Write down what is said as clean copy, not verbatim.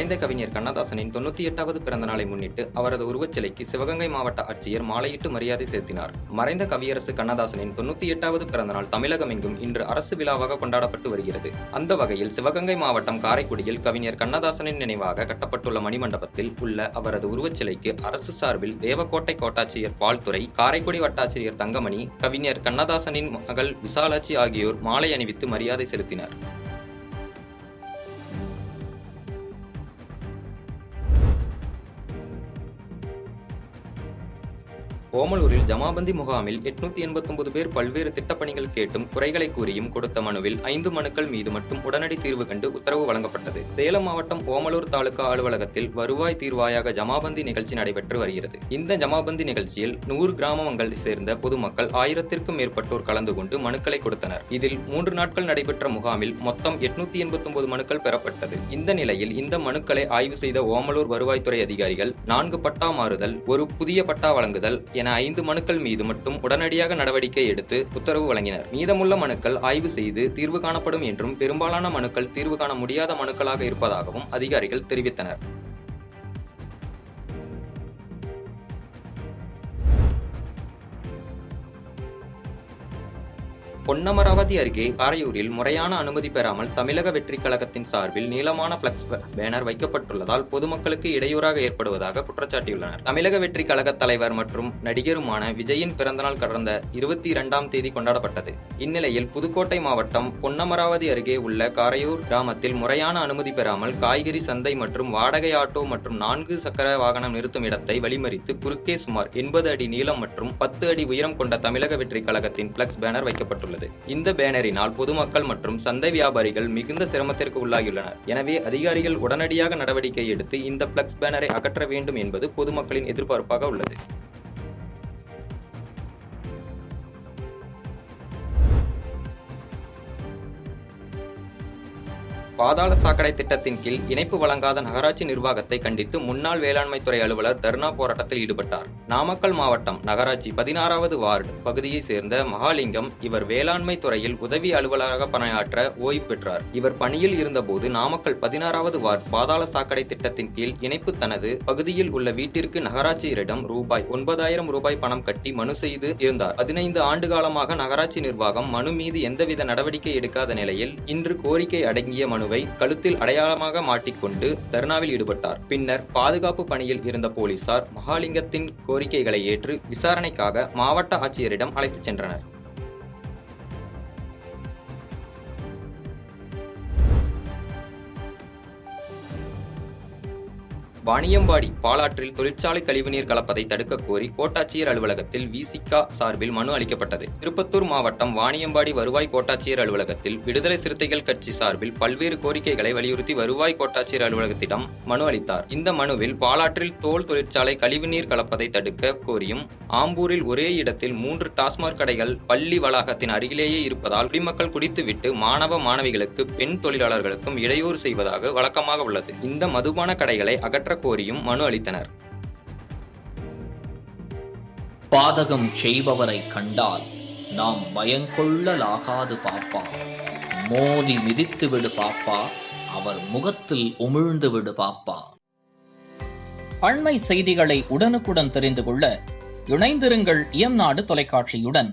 மறைந்த கவிஞர் கண்ணதாசனின் 98வது பிறந்த நாளை முன்னிட்டு அவரது உருவச்சிலைக்கு சிவகங்கை மாவட்ட ஆட்சியர் மாலையிட்டு மரியாதை செலுத்தினார். மறைந்த கவியரசு கண்ணதாசனின் 98வது பிறந்த நாள் தமிழகமெங்கும் இன்று அரசு விழாவாக கொண்டாடப்பட்டு வருகிறது. அந்த வகையில் சிவகங்கை மாவட்டம் காரைக்குடியில் கவிஞர் கண்ணதாசனின் நினைவாக கட்டப்பட்டுள்ள மணிமண்டபத்தில் உள்ள அவரது உருவச்சிலைக்கு அரசு சார்பில் தேவக்கோட்டை கோட்டாட்சியர் பால்துரை, காரைக்குடி வட்டாட்சியர் தங்கமணி, கவிஞர் கண்ணதாசனின் மகள் விசாலாட்சி ஆகியோர் மாலை அணிவித்து மரியாதை செலுத்தினர். ஓமலூரில் ஜமாபந்தி முகாமில் 889 பேர் பல்வேறு திட்டப்பணிகள் கேட்டும் குறைகளை கூறியும் கொடுத்த மனுவில் 5 மனுக்கள் மீது மட்டும் உடனடி தீர்வு கண்டு உத்தரவு வழங்கப்பட்டது. சேலம் மாவட்டம் ஓமலூர் தாலுகா அலுவலகத்தில் வருவாய் தீர்வாயாக ஜமாபந்தி நிகழ்ச்சி நடைபெற்று வருகிறது. இந்த ஜமாபந்தி நிகழ்ச்சியில் 100 கிராமங்களை சேர்ந்த பொதுமக்கள் 1000க்கும் மேற்பட்டோர் கலந்து கொண்டு மனுக்களை கொடுத்தனர். இதில் 3 நாட்கள் நடைபெற்ற முகாமில் மொத்தம் 889 மனுக்கள் பெறப்பட்டது. இந்த நிலையில் இந்த மனுக்களை ஆய்வு செய்த ஓமலூர் வருவாய்த்துறை அதிகாரிகள் 4 பட்டா மாறுதல், 1 புதிய பட்டா வழங்குதல் என 5 மனுக்கள் மீது மட்டும் உடனடியாக நடவடிக்கை எடுத்து உத்தரவு வழங்கினர். மீதமுள்ள மனுக்கள் ஆய்வு செய்து தீர்வு காணப்படும் என்றும், பெரும்பாலான மனுக்கள் தீர்வு காண முடியாத மனுக்களாக இருப்பதாகவும் அதிகாரிகள் தெரிவித்தனர். பொன்னமராவதி அருகே காரையூரில் முறையான அனுமதி பெறாமல் தமிழக வெற்றிக் கழகத்தின் சார்பில் நீளமான பிளக்ஸ் பேனர் வைக்கப்பட்டுள்ளதால் பொதுமக்களுக்கு இடையூறாக ஏற்படுவதாக குற்றச்சாட்டியுள்ளனர். தமிழக வெற்றிக் கழக தலைவர் மற்றும் நடிகருமான விஜயின் பிறந்தநாள் கடந்த 22ஆம் தேதி கொண்டாடப்பட்டது. இந்நிலையில் புதுக்கோட்டை மாவட்டம் பொன்னமராவதி அருகே உள்ள காரையூர் கிராமத்தில் முறையான அனுமதி பெறாமல் காய்கறி சந்தை மற்றும் வாடகை ஆட்டோ மற்றும் 4 சக்கர வாகனம் நிறுத்தும் இடத்தை வழிமறித்து குறுக்கே சுமார் 80 அடி நீளம் மற்றும் 10 அடி உயரம் கொண்ட தமிழக வெற்றிக் கழகத்தின் பிளக்ஸ் பேனர் வைக்கப்பட்டுள்ளது. இந்த பேனரினால் பொதுமக்கள் மற்றும் சந்தை வியாபாரிகள் மிகுந்த சிரமத்திற்கு உள்ளாகியுள்ளனர். எனவே அதிகாரிகள் உடனடியாக நடவடிக்கை எடுத்து இந்த பிளக்ஸ் பேனரை அகற்ற வேண்டும் என்பது பொதுமக்களின் எதிர்பார்ப்பாக உள்ளது. பாதாள சாக்கடை திட்டத்தின் கீழ் இணைப்பு வழங்காத நகராட்சி நிர்வாகத்தை கண்டித்து முன்னாள் வேளாண்மைத்துறை அலுவலர் தர்ணா போராட்டத்தில் ஈடுபட்டார். நாமக்கல் மாவட்டம் நகராட்சி 16வது வார்டு பகுதியை சேர்ந்த மகாலிங்கம் இவர் வேளாண்மை துறையில் உதவி அலுவலராக பணியாற்ற ஓய்வு பெற்றார். இவர் பணியில் இருந்தபோது நாமக்கல் 16வது வார்டு பாதாள சாக்கடை திட்டத்தின் கீழ் இணைப்பு தனது பகுதியில் உள்ள வீட்டிற்கு நகராட்சியரிடம் ரூபாய் பணம் கட்டி மனு செய்து இருந்தார். 15 ஆண்டு காலமாக நகராட்சி நிர்வாகம் மனு மீது எந்தவித நடவடிக்கை எடுக்காத நிலையில் இன்று கோரிக்கை அடங்கிய மனு கழுத்தில் அடையாளமாக மாட்டிக்கொண்டு தர்ணாவில் ஈடுபட்டார். பின்னர் பாதுகாப்பு பணியில் இருந்த போலீசார் மகாலிங்கத்தின் கோரிக்கைகளை ஏற்று விசாரணைக்காக மாவட்ட ஆட்சியரிடம் அழைத்துச் சென்றனர். வாணியம்பாடி பாலாற்றில் தொழிற்சாலை கழிவுநீர் கலப்பதை தடுக்க கோரி கோட்டாட்சியர் அலுவலகத்தில் விசிக சார்பில் மனு அளிக்கப்பட்டது. திருப்பத்தூர் மாவட்டம் வாணியம்பாடி வருவாய் கோட்டாட்சியர் அலுவலகத்தில் விடுதலை சிறுத்தைகள் கட்சி சார்பில் பல்வேறு கோரிக்கைகளை வலியுறுத்தி வருவாய் கோட்டாட்சியர் அலுவலகத்திடம் மனு அளித்தார். இந்த மனுவில் பாலாற்றில் தோல் தொழிற்சாலை கழிவுநீர் கலப்பதை தடுக்க கோரியும், ஆம்பூரில் ஒரே இடத்தில் 3 டாஸ்மாக் கடைகள் பள்ளி வளாகத்தின் அருகிலேயே இருப்பதால் குடிமக்கள் குடித்துவிட்டு மாணவ மாணவிகளுக்கு பெண் தொழிலாளர்களுக்கும் இடையூறு செய்வதாக வழக்கமாக உள்ளது. இந்த மதுபான கடைகளை அகற்ற கோரியும் மனு அளித்தனர். பாதகம் செய்பவரை கண்டால் நாம் பயங்கொள்ளலாகாது பாப்பா, மோதி மிதித்து விடு பாப்பா, அவர் முகத்தில் உமிழ்ந்து விடு பாப்பா. அண்மை செய்திகளை உடனுக்குடன் தெரிந்து கொள்ள இணைந்திருங்கள் இயம்நாடு தொலைக்காட்சியுடன்.